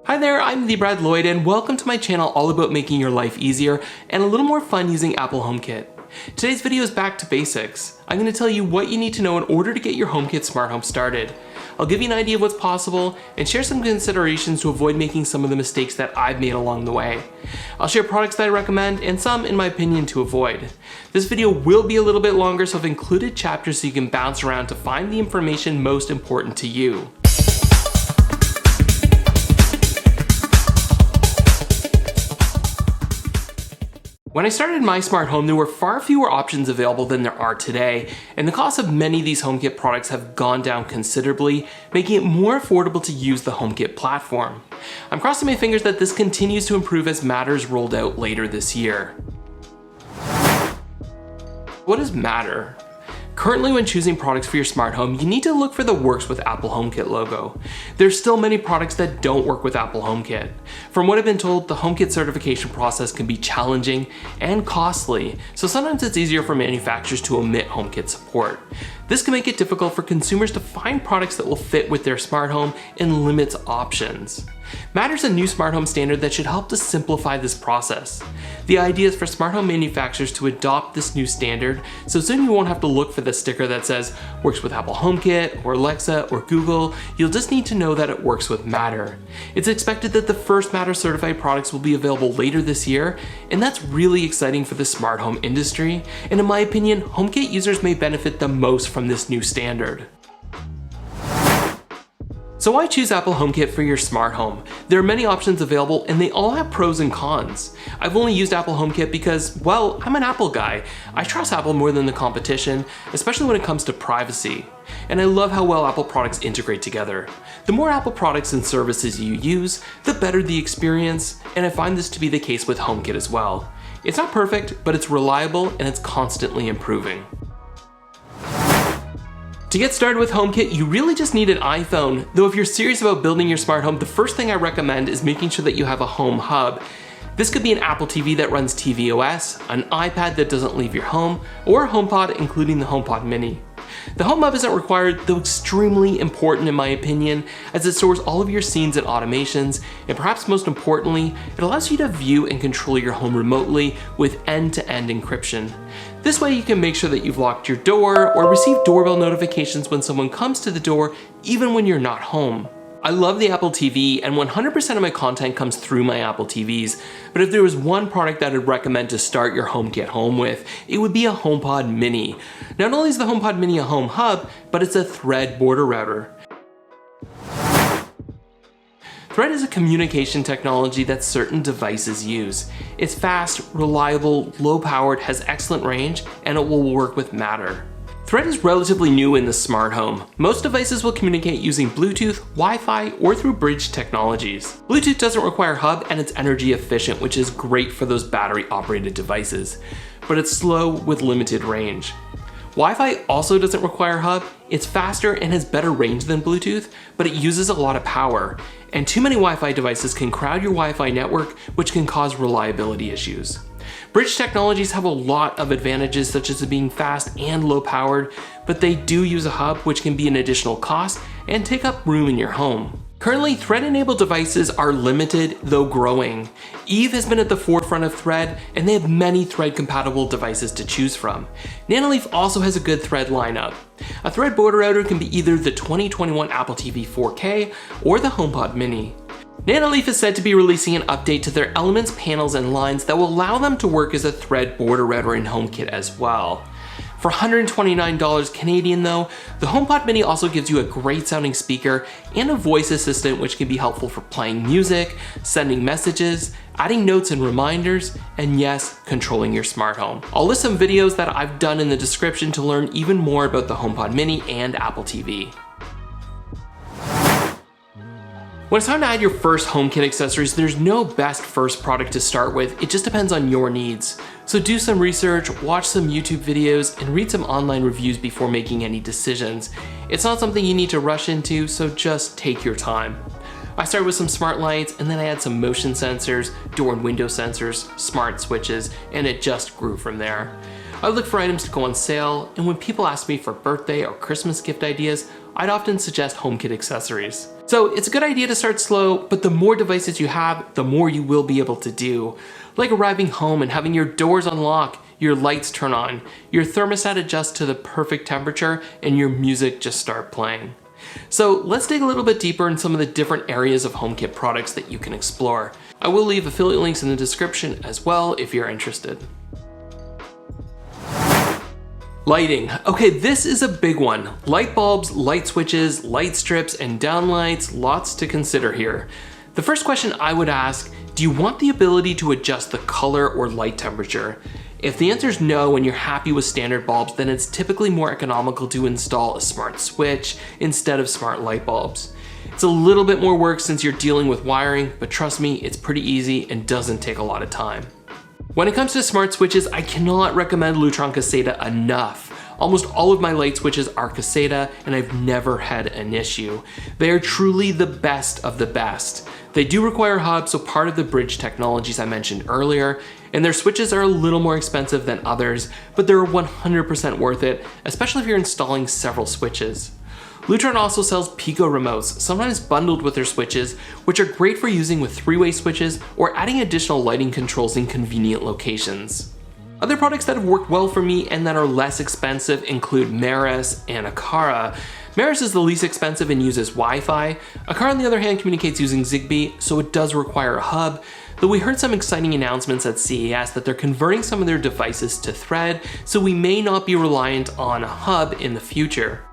Hi there, I'm the Brad Lloyd and welcome to my channel all about making your life easier and a little more fun using Apple HomeKit. Today's video is back to basics. I'm going to tell you what you need to know in order to get your HomeKit smart home started. I'll give you an idea of what's possible and share some considerations to avoid making some of the mistakes that I've made along the way. I'll share products that I recommend and some, in my opinion, to avoid. This video will be a little bit longer, so I've included chapters so you can bounce around to find the information most important to you. When I started my smart home, there were far fewer options available than there are today, and the cost of many of these HomeKit products have gone down considerably, making it more affordable to use the HomeKit platform. I'm crossing my fingers that this continues to improve as Matter is rolled out later this year. What does Matter? Currently, when choosing products for your smart home, you need to look for the Works with Apple HomeKit logo. There's still many products that don't work with Apple HomeKit. From what I've been told, the HomeKit certification process can be challenging and costly, so sometimes it's easier for manufacturers to omit HomeKit support. This can make it difficult for consumers to find products that will fit with their smart home and limits options. Matter's a new smart home standard that should help to simplify this process. The idea is for smart home manufacturers to adopt this new standard, so soon you won't have to look for the sticker that says works with Apple HomeKit or Alexa or Google. You'll just need to know that it works with Matter. It's expected that the first Matter certified products will be available later this year, and that's really exciting for the smart home industry, and in my opinion, HomeKit users may benefit the most from this new standard. So why choose Apple HomeKit for your smart home? There are many options available and they all have pros and cons. I've only used Apple HomeKit because, well, I'm an Apple guy. I trust Apple more than the competition, especially when it comes to privacy. And I love how well Apple products integrate together. The more Apple products and services you use, the better the experience, and I find this to be the case with HomeKit as well. It's not perfect, but it's reliable and it's constantly improving. To get started with HomeKit, you really just need an iPhone, though if you're serious about building your smart home, the first thing I recommend is making sure that you have a home hub. This could be an Apple TV that runs tvOS, an iPad that doesn't leave your home, or a HomePod including the HomePod Mini. The Home Hub isn't required, though extremely important in my opinion, as it stores all of your scenes and automations, and perhaps most importantly, it allows you to view and control your home remotely with end-to-end encryption. This way you can make sure that you've locked your door or receive doorbell notifications when someone comes to the door, even when you're not home. I love the Apple TV and 100% of my content comes through my Apple TVs, but if there was one product that I'd recommend to start your HomeKit home with, it would be a HomePod Mini. Not only is the HomePod Mini a home hub, but it's a Thread border router. Thread is a communication technology that certain devices use. It's fast, reliable, low-powered, has excellent range, and it will work with Matter. Thread is relatively new in the smart home. Most devices will communicate using Bluetooth, Wi-Fi, or through bridge technologies. Bluetooth doesn't require hub and it's energy efficient, which is great for those battery-operated devices, but it's slow with limited range. Wi-Fi also doesn't require hub, it's faster and has better range than Bluetooth, but it uses a lot of power, and too many Wi-Fi devices can crowd your Wi-Fi network, which can cause reliability issues. Bridge technologies have a lot of advantages, such as it being fast and low powered, but they do use a hub, which can be an additional cost and take up room in your home. Currently, Thread-enabled devices are limited, though growing. Eve has been at the forefront of Thread, and they have many Thread-compatible devices to choose from. Nanoleaf also has a good Thread lineup. A Thread border router can be either the 2021 Apple TV 4K or the HomePod Mini. Nanoleaf is said to be releasing an update to their Elements panels and lines that will allow them to work as a Thread border router in HomeKit as well. For $129 Canadian though, the HomePod Mini also gives you a great sounding speaker and a voice assistant which can be helpful for playing music, sending messages, adding notes and reminders, and yes, controlling your smart home. I'll list some videos that I've done in the description to learn even more about the HomePod Mini and Apple TV. When it's time to add your first HomeKit accessories, there's no best first product to start with, it just depends on your needs. So do some research, watch some YouTube videos, and read some online reviews before making any decisions. It's not something you need to rush into, so just take your time. I started with some smart lights, and then I had some motion sensors, door and window sensors, smart switches, and it just grew from there. I look for items to go on sale, and when people ask me for birthday or Christmas gift ideas, I'd often suggest HomeKit accessories. So it's a good idea to start slow, but the more devices you have, the more you will be able to do. Like arriving home and having your doors unlock, your lights turn on, your thermostat adjusts to the perfect temperature, and your music just start playing. So let's dig a little bit deeper in some of the different areas of HomeKit products that you can explore. I will leave affiliate links in the description as well if you're interested. Lighting. Okay, this is a big one. Light bulbs, light switches, light strips, and downlights, lots to consider here. The first question I would ask, do you want the ability to adjust the color or light temperature? If the answer is no and you're happy with standard bulbs, then it's typically more economical to install a smart switch instead of smart light bulbs. It's a little bit more work since you're dealing with wiring, but trust me, it's pretty easy and doesn't take a lot of time. When it comes to smart switches, I cannot recommend Lutron Caseta enough. Almost all of my light switches are Caseta, and I've never had an issue. They are truly the best of the best. They do require hubs, so part of the bridge technologies I mentioned earlier, and their switches are a little more expensive than others, but they're 100% worth it, especially if you're installing several switches. Lutron also sells Pico remotes, sometimes bundled with their switches, which are great for using with three-way switches or adding additional lighting controls in convenient locations. Other products that have worked well for me and that are less expensive include Maris and Aqara. Maris is the least expensive and uses Wi-Fi. Aqara on the other hand communicates using Zigbee, so it does require a hub, though we heard some exciting announcements at CES that they're converting some of their devices to Thread, so we may not be reliant on a hub in the future.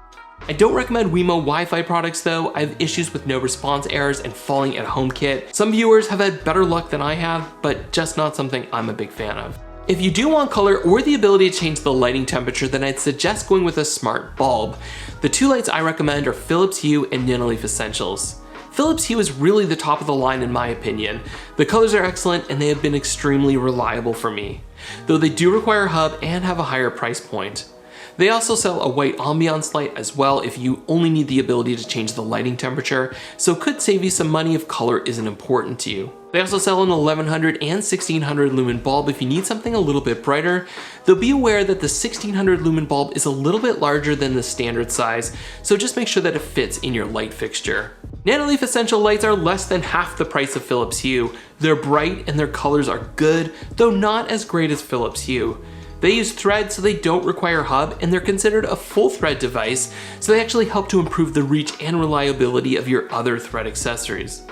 I don't recommend Wemo Wi-Fi products though. I have issues with no response errors and falling at HomeKit. Some viewers have had better luck than I have, but just not something I'm a big fan of. If you do want color or the ability to change the lighting temperature, then I'd suggest going with a smart bulb. The two lights I recommend are Philips Hue and Nanoleaf Essentials. Philips Hue is really the top of the line in my opinion. The colors are excellent and they have been extremely reliable for me, though they do require a hub and have a higher price point. They also sell a white ambiance light as well if you only need the ability to change the lighting temperature, so it could save you some money if color isn't important to you. They also sell an 1100 and 1600 lumen bulb if you need something a little bit brighter, though be aware that the 1600 lumen bulb is a little bit larger than the standard size, so just make sure that it fits in your light fixture. Nanoleaf Essential lights are less than half the price of Philips Hue. They're bright and their colors are good, though not as great as Philips Hue. They use thread so they don't require hub, and they're considered a full thread device, so they actually help to improve the reach and reliability of your other thread accessories.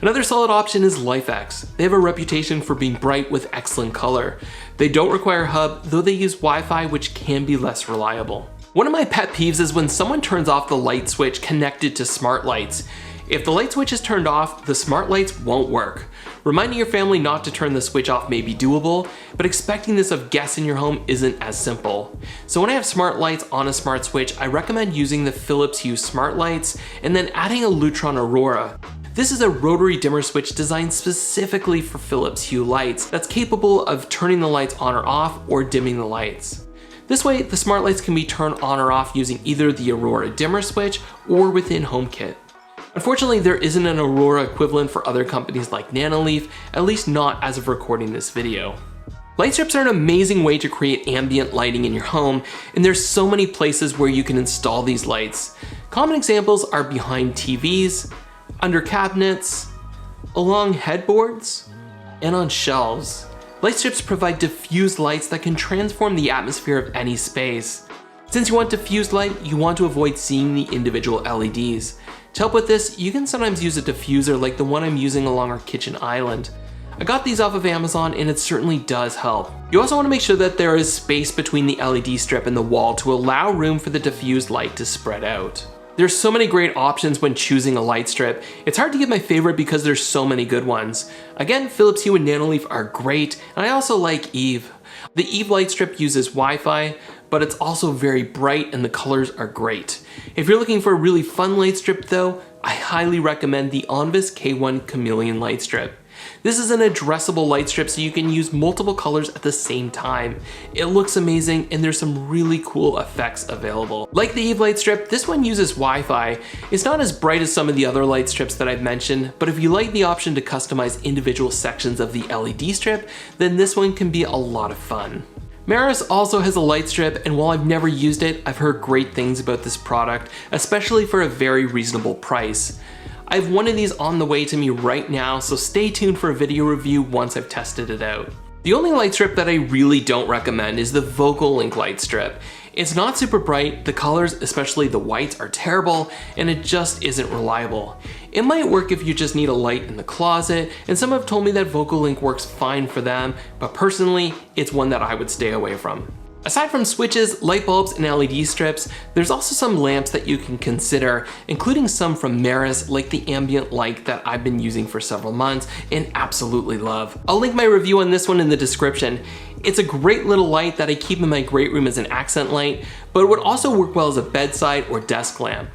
Another solid option is LifeX. They have a reputation for being bright with excellent color. They don't require a hub, though they use Wi-Fi, which can be less reliable. One of my pet peeves is when someone turns off the light switch connected to smart lights. If the light switch is turned off, the smart lights won't work. Reminding your family not to turn the switch off may be doable, but expecting this of guests in your home isn't as simple. So when I have smart lights on a smart switch, I recommend using the Philips Hue smart lights and then adding a Lutron Aurora. This is a rotary dimmer switch designed specifically for Philips Hue lights that's capable of turning the lights on or off or dimming the lights. This way, the smart lights can be turned on or off using either the Aurora dimmer switch or within HomeKit. Unfortunately, there isn't an Aurora equivalent for other companies like Nanoleaf, at least not as of recording this video. Light strips are an amazing way to create ambient lighting in your home, and there's so many places where you can install these lights. Common examples are behind TVs, under cabinets, along headboards, and on shelves. Light strips provide diffused lights that can transform the atmosphere of any space. Since you want diffused light, you want to avoid seeing the individual LEDs. To help with this, you can sometimes use a diffuser like the one I'm using along our kitchen island. I got these off of Amazon and it certainly does help. You also want to make sure that there is space between the LED strip and the wall to allow room for the diffused light to spread out. There's so many great options when choosing a light strip. It's hard to get my favorite because there's so many good ones. Again, Philips Hue and Nanoleaf are great, and I also like Eve. The Eve light strip uses Wi-Fi, but it's also very bright and the colors are great. If you're looking for a really fun light strip though, I highly recommend the Onvis K1 Chameleon light strip. This is an addressable light strip so you can use multiple colors at the same time. It looks amazing and there's some really cool effects available. Like the Eve light strip, this one uses Wi-Fi. It's not as bright as some of the other light strips that I've mentioned, but if you like the option to customize individual sections of the LED strip, then this one can be a lot of fun. Maris also has a light strip, and while I've never used it, I've heard great things about this product, especially for a very reasonable price. I have one of these on the way to me right now, so stay tuned for a video review once I've tested it out. The only light strip that I really don't recommend is the VocoLink light strip. It's not super bright, the colors, especially the whites, are terrible, and it just isn't reliable. It might work if you just need a light in the closet, and some have told me that VocoLink works fine for them, but personally, it's one that I would stay away from. Aside from switches, light bulbs, and LED strips, there's also some lamps that you can consider, including some from Maris, like the ambient light that I've been using for several months and absolutely love. I'll link my review on this one in the description. It's a great little light that I keep in my great room as an accent light, but it would also work well as a bedside or desk lamp.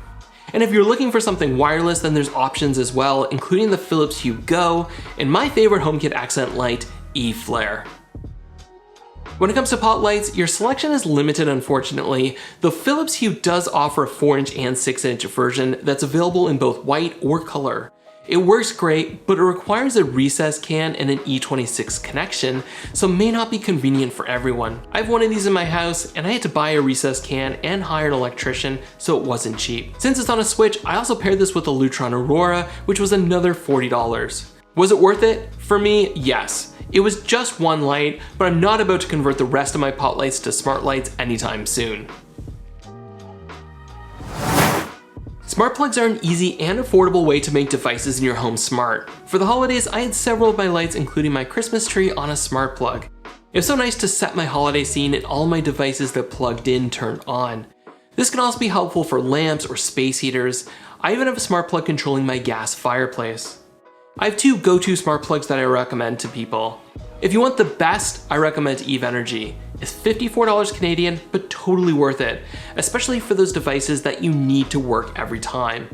And if you're looking for something wireless, then there's options as well, including the Philips Hue Go, and my favorite HomeKit accent light, E-Flare. When it comes to pot lights, your selection is limited unfortunately, though Philips Hue does offer a 4-inch and 6-inch version that's available in both white or color. It works great, but it requires a recessed can and an E26 connection, so may not be convenient for everyone. I have one of these in my house, and I had to buy a recessed can and hire an electrician, so it wasn't cheap. Since it's on a switch, I also paired this with a Lutron Aurora, which was another $40. Was it worth it? For me, yes. It was just one light, but I'm not about to convert the rest of my pot lights to smart lights anytime soon. Smart plugs are an easy and affordable way to make devices in your home smart. For the holidays, I had several of my lights, including my Christmas tree, on a smart plug. It was so nice to set my holiday scene and all my devices that plugged in turned on. This can also be helpful for lamps or space heaters. I even have a smart plug controlling my gas fireplace. I have two go-to smart plugs that I recommend to people. If you want the best, I recommend Eve Energy. It's $54 Canadian, but totally worth it, especially for those devices that you need to work every time.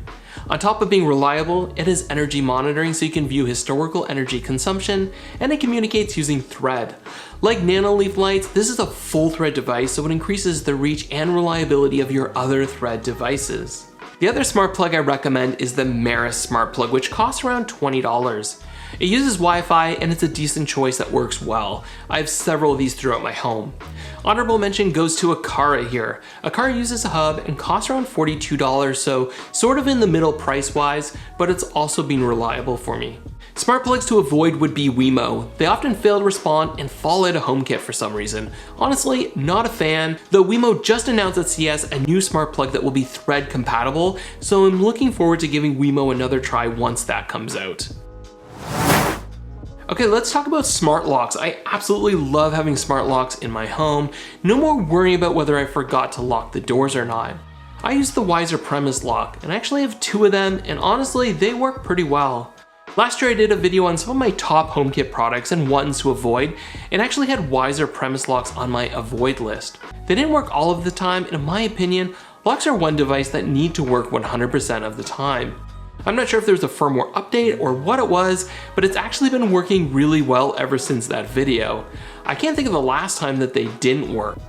On top of being reliable, it has energy monitoring so you can view historical energy consumption, and it communicates using Thread. Like Nanoleaf lights, this is a full Thread device, so it increases the reach and reliability of your other Thread devices. The other smart plug I recommend is the Maris smart plug, which costs around $20. It uses Wi-Fi and it's a decent choice that works well. I have several of these throughout my home. Honorable mention goes to Aqara here. Aqara uses a hub and costs around $42, so sort of in the middle price-wise, but it's also been reliable for me. Smart plugs to avoid would be Wemo. They often fail to respond and fall out of HomeKit for some reason. Honestly, not a fan, though Wemo just announced at CS a new smart plug that will be Thread compatible, so I'm looking forward to giving Wemo another try once that comes out. Okay, let's talk about smart locks. I absolutely love having smart locks in my home. No more worrying about whether I forgot to lock the doors or not. I use the Wiser Premise lock, and I actually have two of them, and honestly, they work pretty well. Last year I did a video on some of my top HomeKit products and ones to avoid, and actually had Wiser Premise locks on my avoid list. They didn't work all of the time, and in my opinion, locks are one device that need to work 100% of the time. I'm not sure if there's a firmware update or what it was, but it's actually been working really well ever since that video. I can't think of the last time that they didn't work.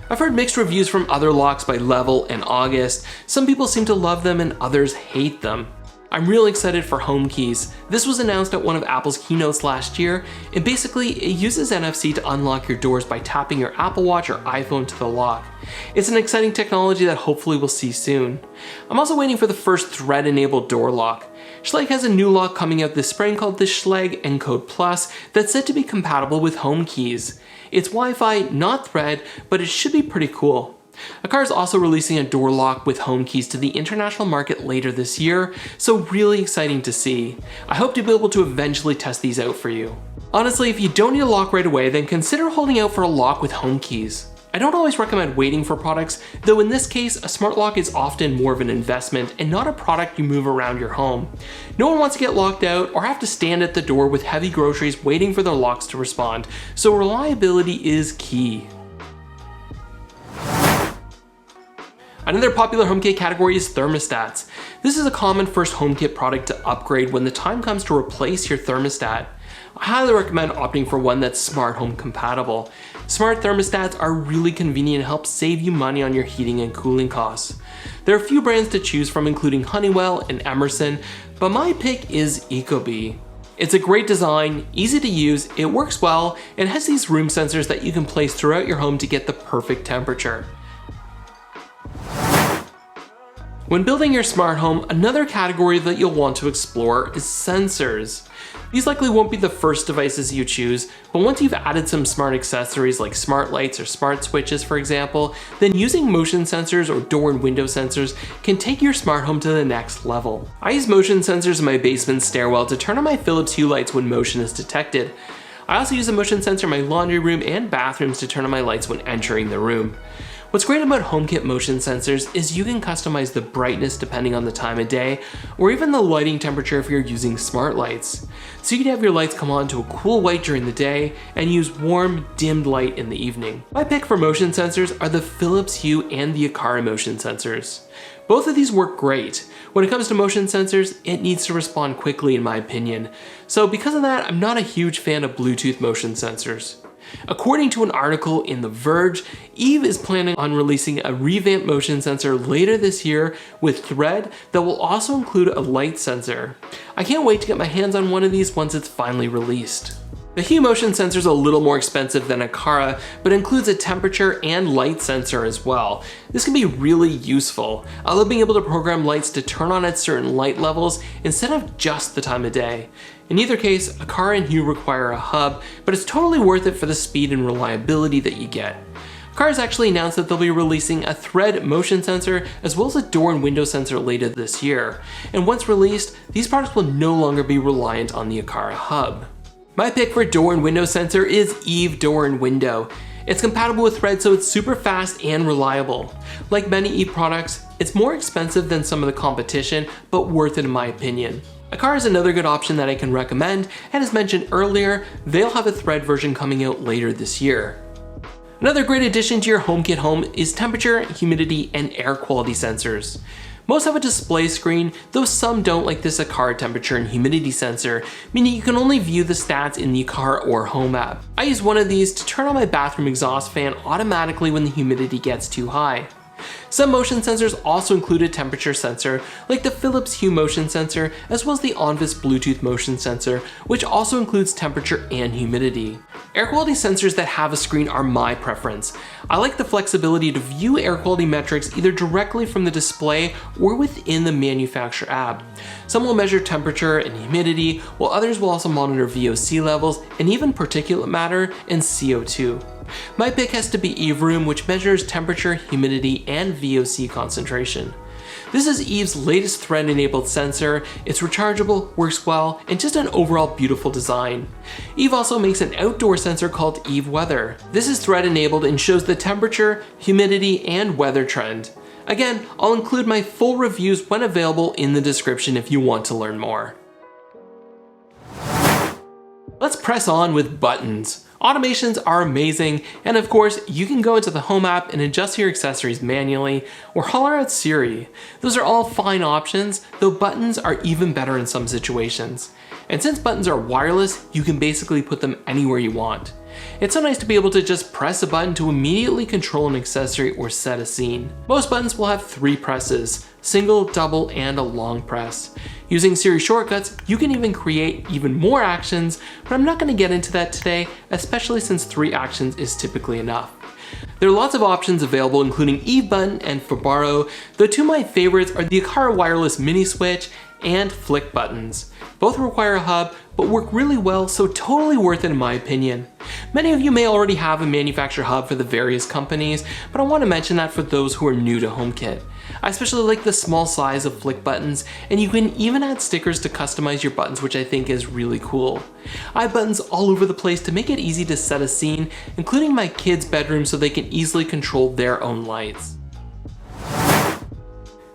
I've heard mixed reviews from other locks by Level and August. Some people seem to love them and others hate them. I'm really excited for Home Keys. This was announced at one of Apple's keynotes last year, and basically it uses NFC to unlock your doors by tapping your Apple Watch or iPhone to the lock. It's an exciting technology that hopefully we'll see soon. I'm also waiting for the first Thread-enabled door lock. Schlage has a new lock coming out this spring called the Schlage Encode Plus that's said to be compatible with Home Keys. It's Wi-Fi, not Thread, but it should be pretty cool. Aqara is also releasing a door lock with Home Keys to the international market later this year, so really exciting to see. I hope to be able to eventually test these out for you. Honestly, if you don't need a lock right away, then consider holding out for a lock with Home Keys. I don't always recommend waiting for products, though in this case, a smart lock is often more of an investment and not a product you move around your home. No one wants to get locked out or have to stand at the door with heavy groceries waiting for their locks to respond, so reliability is key. Another popular HomeKit category is thermostats. This is a common first HomeKit product to upgrade when the time comes to replace your thermostat. I highly recommend opting for one that's smart home compatible. Smart thermostats are really convenient and help save you money on your heating and cooling costs. There are a few brands to choose from, including Honeywell and Emerson, but my pick is Ecobee. It's a great design, easy to use, it works well, and has these room sensors that you can place throughout your home to get the perfect temperature. When building your smart home, another category that you'll want to explore is sensors. These likely won't be the first devices you choose, but once you've added some smart accessories like smart lights or smart switches, for example, then using motion sensors or door and window sensors can take your smart home to the next level. I use motion sensors in my basement stairwell to turn on my Philips Hue lights when motion is detected. I also use a motion sensor in my laundry room and bathrooms to turn on my lights when entering the room. What's great about Homekit motion sensors is you can customize the brightness depending on the time of day, or even the lighting temperature if you're using smart lights. So you can have your lights come on to a cool white during the day and use warm, dimmed light in the evening. My pick for motion sensors are the Philips Hue and the Aqara motion sensors. Both of these work great. When it comes to motion sensors, it needs to respond quickly in my opinion. So because of that, I'm not a huge fan of Bluetooth motion sensors. According to an article in The Verge, Eve is planning on releasing a revamped motion sensor later this year with Thread that will also include a light sensor. I can't wait to get my hands on one of these once it's finally released. The Hue motion sensor is a little more expensive than Aqara, but includes a temperature and light sensor as well. This can be really useful. I love being able to program lights to turn on at certain light levels instead of just the time of day. In either case, Aqara and Hue require a hub, but it's totally worth it for the speed and reliability that you get. Aqara has actually announced that they'll be releasing a Thread motion sensor as well as a door and window sensor later this year. And once released, these products will no longer be reliant on the Aqara hub. My pick for door and window sensor is Eve Door and Window. It's compatible with Thread, so it's super fast and reliable. Like many Eve products, it's more expensive than some of the competition, but worth it in my opinion. Aqara is another good option that I can recommend, and as mentioned earlier, they'll have a Thread version coming out later this year. Another great addition to your HomeKit home is temperature, humidity, and air quality sensors. Most have a display screen, though some don't, like this Aqara temperature and humidity sensor, meaning you can only view the stats in the Aqara or Home app. I use one of these to turn on my bathroom exhaust fan automatically when the humidity gets too high. Some motion sensors also include a temperature sensor, like the Philips Hue motion sensor, as well as the Onvis Bluetooth motion sensor, which also includes temperature and humidity. Air quality sensors that have a screen are my preference. I like the flexibility to view air quality metrics either directly from the display or within the manufacturer app. Some will measure temperature and humidity, while others will also monitor VOC levels and even particulate matter and CO2. My pick has to be Eve Room, which measures temperature, humidity, and VOC concentration. This is Eve's latest Thread-enabled sensor. It's rechargeable, works well, and just an overall beautiful design. Eve also makes an outdoor sensor called Eve Weather. This is Thread-enabled and shows the temperature, humidity, and weather trend. Again, I'll include my full reviews when available in the description if you want to learn more. Let's press on with buttons. Automations are amazing, and of course, you can go into the Home app and adjust your accessories manually, or holler out Siri. Those are all fine options, though buttons are even better in some situations. And since buttons are wireless, you can basically put them anywhere you want. It's so nice to be able to just press a button to immediately control an accessory or set a scene. Most buttons will have 3 presses, single, double, and a long press. Using Siri shortcuts, you can even create even more actions, but I'm not going to get into that today, especially since 3 actions is typically enough. There are lots of options available, including Eve Button and Fabaro, though 2 of my favorites are the Aqara wireless mini switch and flick buttons. Both require a hub, but work really well, so totally worth it in my opinion. Many of you may already have a manufacturer hub for the various companies, but I want to mention that for those who are new to HomeKit. I especially like the small size of flick buttons, and you can even add stickers to customize your buttons, which I think is really cool. I have buttons all over the place to make it easy to set a scene, including my kids' bedroom so they can easily control their own lights.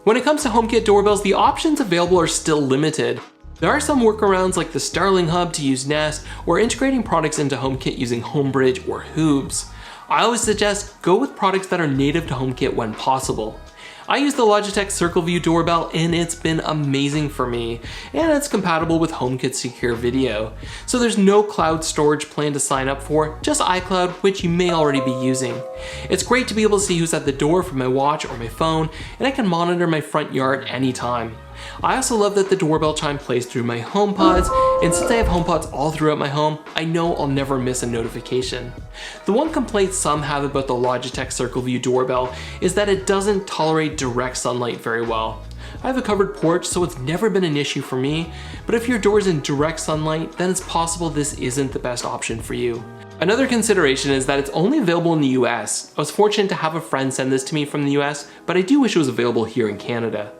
When it comes to HomeKit doorbells, the options available are still limited. There are some workarounds like the Starling Hub to use Nest, or integrating products into HomeKit using Homebridge or Hoobs. I always suggest go with products that are native to HomeKit when possible. I use the Logitech Circle View doorbell and it's been amazing for me, and it's compatible with HomeKit Secure Video. So there's no cloud storage plan to sign up for, just iCloud, which you may already be using. It's great to be able to see who's at the door from my watch or my phone, and I can monitor my front yard anytime. I also love that the doorbell chime plays through my HomePods, and since I have HomePods all throughout my home, I know I'll never miss a notification. The one complaint some have about the Logitech Circle View doorbell is that it doesn't tolerate direct sunlight very well. I have a covered porch, so it's never been an issue for me, but if your door is in direct sunlight, then it's possible this isn't the best option for you. Another consideration is that it's only available in the US. I was fortunate to have a friend send this to me from the US, but I do wish it was available here in Canada.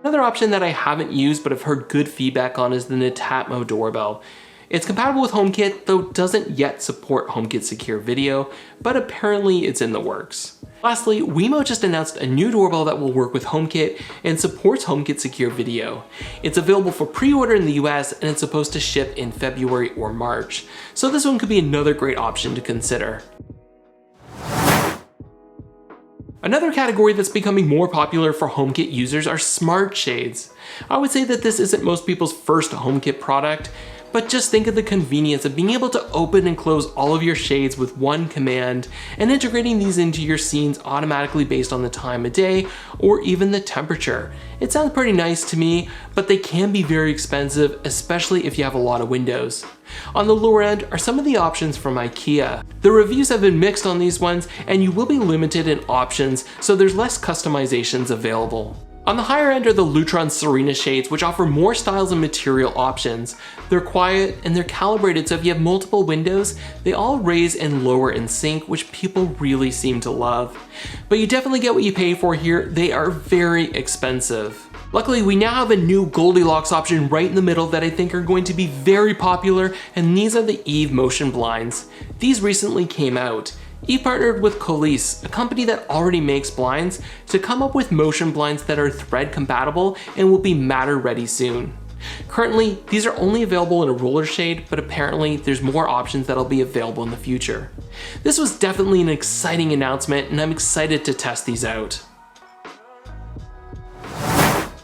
Another option that I haven't used but have heard good feedback on is the Netatmo doorbell. It's compatible with Homekit, though doesn't yet support Homekit Secure Video, but apparently it's in the works. Lastly, Wemo just announced a new doorbell that will work with Homekit and supports Homekit Secure Video. It's available for pre-order in the US and it's supposed to ship in February or March, so this one could be another great option to consider. Another category that's becoming more popular for HomeKit users are smart shades. I would say that this isn't most people's first HomeKit product, but just think of the convenience of being able to open and close all of your shades with one command and integrating these into your scenes automatically based on the time of day or even the temperature. It sounds pretty nice to me, but they can be very expensive, especially if you have a lot of windows. On the lower end are some of the options from IKEA. The reviews have been mixed on these ones, and you will be limited in options, so there's less customizations available. On the higher end are the Lutron Serena shades, which offer more styles and material options. They're quiet and they're calibrated, so if you have multiple windows, they all raise and lower in sync, which people really seem to love. But you definitely get what you pay for here. They are very expensive. Luckily, we now have a new Goldilocks option right in the middle that I think are going to be very popular, and these are the Eve motion blinds. These recently came out. Eve partnered with Colis, a company that already makes blinds, to come up with motion blinds that are thread compatible and will be matter ready soon. Currently, these are only available in a roller shade, but apparently there's more options that'll be available in the future. This was definitely an exciting announcement, and I'm excited to test these out.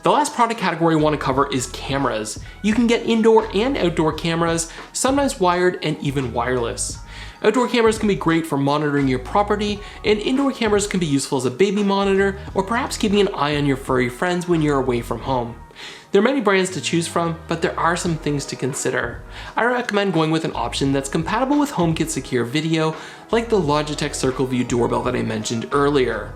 The last product category I want to cover is cameras. You can get indoor and outdoor cameras, sometimes wired and even wireless. Outdoor cameras can be great for monitoring your property, and indoor cameras can be useful as a baby monitor or perhaps keeping an eye on your furry friends when you're away from home. There are many brands to choose from, but there are some things to consider. I recommend going with an option that's compatible with HomeKit Secure Video, like the Logitech Circle View doorbell that I mentioned earlier.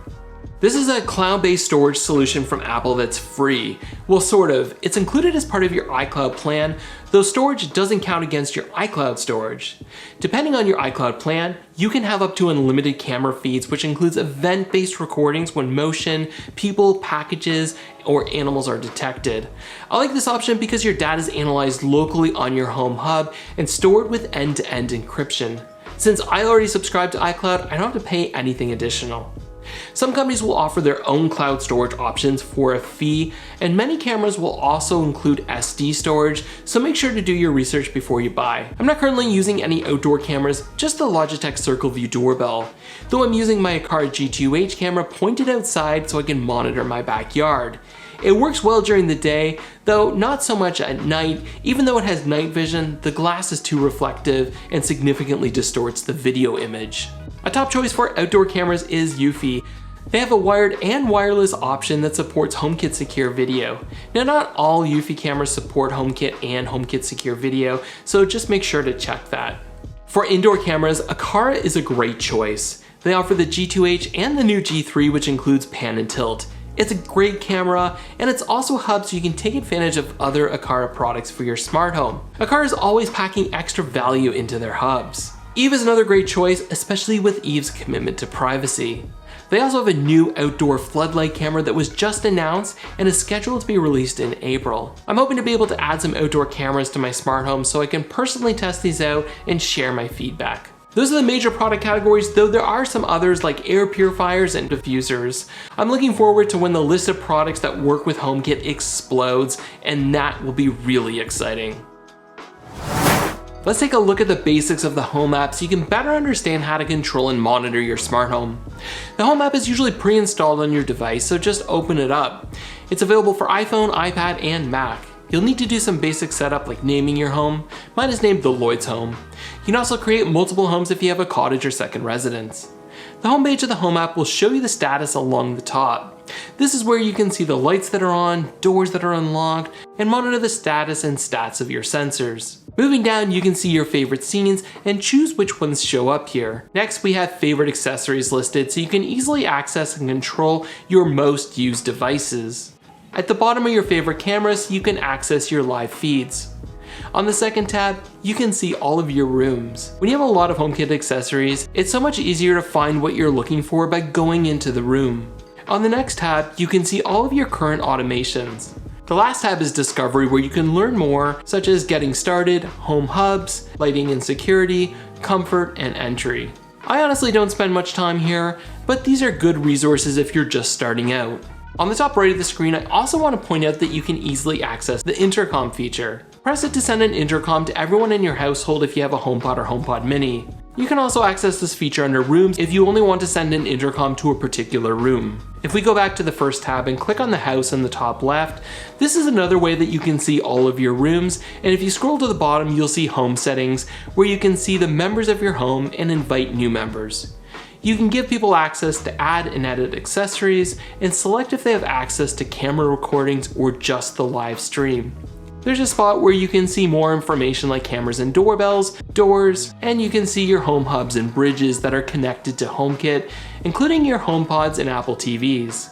This is a cloud-based storage solution from Apple that's free. Well, sort of. It's included as part of your iCloud plan, though storage doesn't count against your iCloud storage. Depending on your iCloud plan, you can have up to unlimited camera feeds, which includes event-based recordings when motion, people, packages, or animals are detected. I like this option because your data is analyzed locally on your home hub and stored with end-to-end encryption. Since I already subscribe to iCloud, I don't have to pay anything additional. Some companies will offer their own cloud storage options for a fee, and many cameras will also include SD storage, so make sure to do your research before you buy. I'm not currently using any outdoor cameras, just the Logitech Circle View doorbell, though I'm using my Aqara G2H camera pointed outside so I can monitor my backyard. It works well during the day, though not so much at night. Even though it has night vision, the glass is too reflective and significantly distorts the video image. A top choice for outdoor cameras is Eufy. They have a wired and wireless option that supports HomeKit Secure Video. Now, not all Eufy cameras support HomeKit and HomeKit Secure Video, so just make sure to check that. For indoor cameras, Aqara is a great choice. They offer the G2H and the new G3, which includes pan and tilt. It's a great camera, and it's also a hub so you can take advantage of other Aqara products for your smart home. Aqara is always packing extra value into their hubs. Eve is another great choice, especially with Eve's commitment to privacy. They also have a new outdoor floodlight camera that was just announced and is scheduled to be released in April. I'm hoping to be able to add some outdoor cameras to my smart home so I can personally test these out and share my feedback. Those are the major product categories, though there are some others like air purifiers and diffusers. I'm looking forward to when the list of products that work with HomeKit explodes, and that will be really exciting. Let's take a look at the basics of the Home app so you can better understand how to control and monitor your smart home. The Home app is usually pre-installed on your device, so just open it up. It's available for iPhone, iPad, and Mac. You'll need to do some basic setup like naming your home. Mine is named the Lloyd's home. You can also create multiple homes if you have a cottage or second residence. The home page of the Home app will show you the status along the top. This is where you can see the lights that are on, doors that are unlocked, and monitor the status and stats of your sensors. Moving down, you can see your favorite scenes and choose which ones show up here. Next, we have favorite accessories listed so you can easily access and control your most used devices. At the bottom of your favorite cameras, you can access your live feeds. On the second tab, you can see all of your rooms. When you have a lot of HomeKit accessories, it's so much easier to find what you're looking for by going into the room. On the next tab, you can see all of your current automations. The last tab is Discovery, where you can learn more, such as getting started, home hubs, lighting and security, comfort, and entry. I honestly don't spend much time here, but these are good resources if you're just starting out. On the top right of the screen, I also want to point out that you can easily access the intercom feature. Press it to send an intercom to everyone in your household if you have a HomePod or HomePod Mini. You can also access this feature under Rooms if you only want to send an intercom to a particular room. If we go back to the first tab and click on the house in the top left, this is another way that you can see all of your rooms, and if you scroll to the bottom, you'll see Home Settings, where you can see the members of your home and invite new members. You can give people access to add and edit accessories, and select if they have access to camera recordings or just the live stream. There's a spot where you can see more information like cameras and doorbells, doors, and you can see your home hubs and bridges that are connected to HomeKit, including your HomePods and Apple TVs.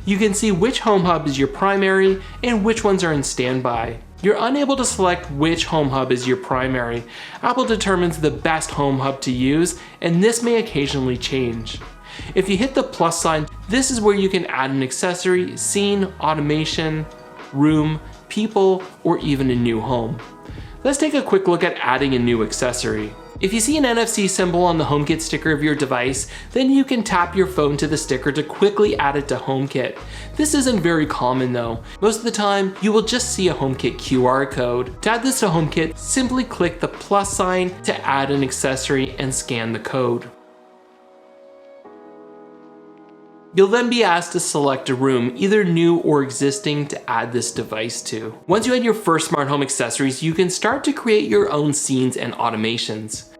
You can see which home hub is your primary and which ones are in standby. You're unable to select which home hub is your primary. Apple determines the best home hub to use, and this may occasionally change. If you hit the plus sign, this is where you can add an accessory, scene, automation, room, people, or even a new home. Let's take a quick look at adding a new accessory. If you see an NFC symbol on the HomeKit sticker of your device, then you can tap your phone to the sticker to quickly add it to HomeKit. This isn't very common though. Most of the time, you will just see a HomeKit QR code. To add this to HomeKit, simply click the plus sign to add an accessory and scan the code. You'll then be asked to select a room, either new or existing, to add this device to. Once you add your first smart home accessories, you can start to create your own scenes and automations.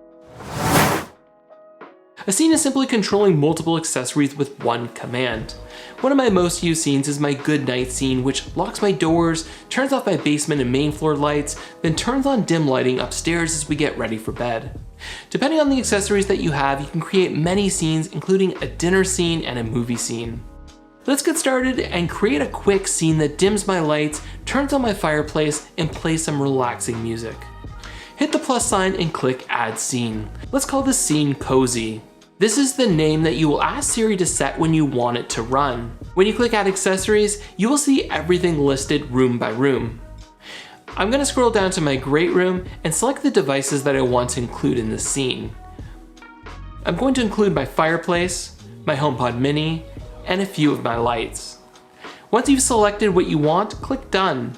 A scene is simply controlling multiple accessories with one command. One of my most used scenes is my good night scene, which locks my doors, turns off my basement and main floor lights, then turns on dim lighting upstairs as we get ready for bed. Depending on the accessories that you have, you can create many scenes, including a dinner scene and a movie scene. Let's get started and create a quick scene that dims my lights, turns on my fireplace, and plays some relaxing music. Hit the plus sign and click Add Scene. Let's call this scene Cozy. This is the name that you will ask Siri to set when you want it to run. When you click Add Accessories, you will see everything listed room by room. I'm going to scroll down to my great room and select the devices that I want to include in this scene. I'm going to include my fireplace, my HomePod Mini, and a few of my lights. Once you've selected what you want, click Done.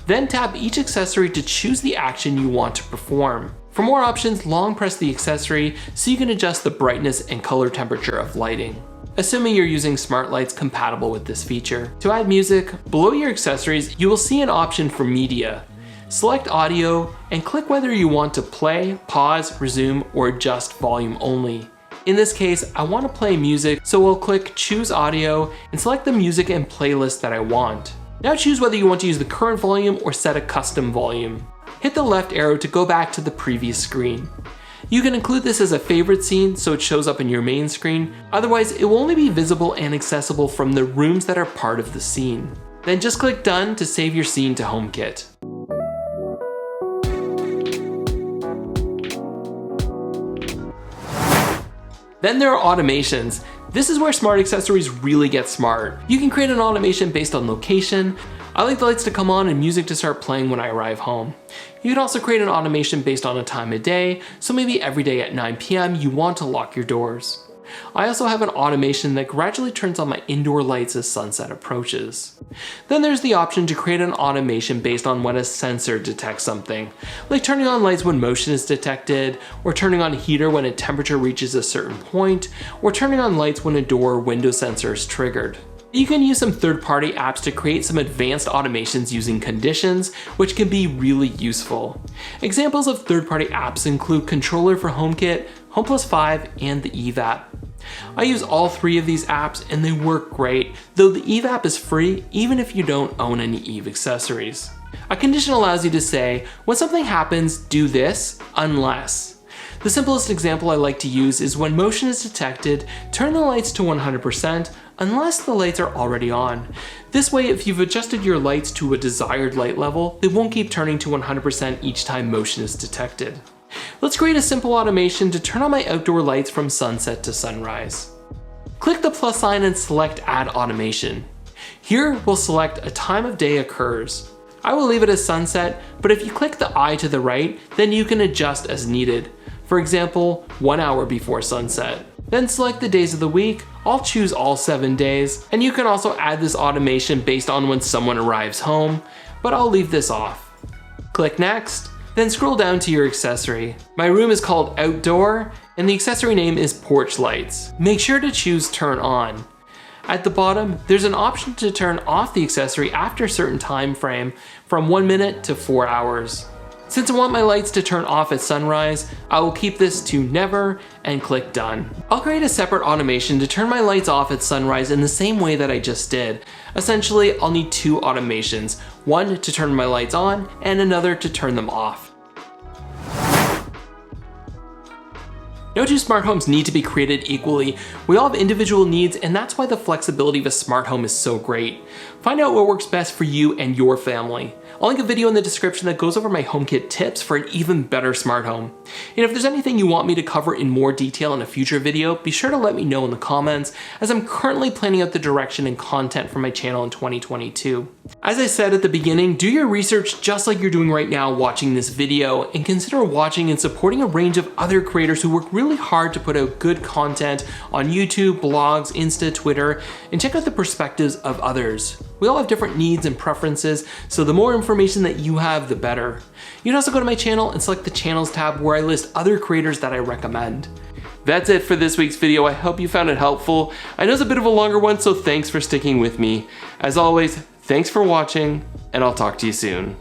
Then tap each accessory to choose the action you want to perform. For more options, long press the accessory so you can adjust the brightness and color temperature of lighting, assuming you're using smart lights compatible with this feature. To add music, below your accessories, you will see an option for media. Select audio and click whether you want to play, pause, resume, or adjust volume only. In this case, I want to play music, so I'll click Choose Audio and select the music and playlist that I want. Now choose whether you want to use the current volume or set a custom volume. Hit the left arrow to go back to the previous screen. You can include this as a favorite scene so it shows up in your main screen, otherwise it will only be visible and accessible from the rooms that are part of the scene. Then just click Done to save your scene to HomeKit. Then there are automations. This is where smart accessories really get smart. You can create an automation based on location. I like the lights to come on and music to start playing when I arrive home. You can also create an automation based on a time of day, so maybe every day at 9 p.m. you want to lock your doors. I also have an automation that gradually turns on my indoor lights as sunset approaches. Then there's the option to create an automation based on when a sensor detects something, like turning on lights when motion is detected, or turning on a heater when a temperature reaches a certain point, or turning on lights when a door or window sensor is triggered. You can use some third-party apps to create some advanced automations using conditions, which can be really useful. Examples of third-party apps include Controller for HomeKit, HomePlus 5, and the Eve app. I use all three of these apps and they work great, though the Eve app is free even if you don't own any Eve accessories. A condition allows you to say, when something happens, do this, unless. The simplest example I like to use is when motion is detected, turn the lights to 100% unless the lights are already on. This way, if you've adjusted your lights to a desired light level, they won't keep turning to 100% each time motion is detected. Let's create a simple automation to turn on my outdoor lights from sunset to sunrise. Click the plus sign and select Add Automation. Here, we'll select a time of day occurs. I will leave it as sunset, but if you click the eye to the right, then you can adjust as needed. For example, 1 hour before sunset. Then select the days of the week. I'll choose all 7 days, and you can also add this automation based on when someone arrives home, but I'll leave this off. Click Next, then scroll down to your accessory. My room is called Outdoor, and the accessory name is Porch Lights. Make sure to choose Turn On. At the bottom, there's an option to turn off the accessory after a certain time frame, from 1 minute to 4 hours. Since I want my lights to turn off at sunrise, I will keep this to never and click done. I'll create a separate automation to turn my lights off at sunrise in the same way that I just did. Essentially, I'll need two automations, one to turn my lights on and another to turn them off. No two smart homes need to be created equally. We all have individual needs, and that's why the flexibility of a smart home is so great. Find out what works best for you and your family. I'll link a video in the description that goes over my HomeKit tips for an even better smart home. And if there's anything you want me to cover in more detail in a future video, be sure to let me know in the comments, as I'm currently planning out the direction and content for my channel in 2022. As I said at the beginning, do your research just like you're doing right now watching this video, and consider watching and supporting a range of other creators who work really hard to put out good content on YouTube, blogs, Insta, Twitter, and check out the perspectives of others. We all have different needs and preferences, so the more information that you have, the better. You can also go to my channel and select the channels tab where I list other creators that I recommend. That's it for this week's video. I hope you found it helpful. I know it's a bit of a longer one, so thanks for sticking with me. As always, thanks for watching, and I'll talk to you soon.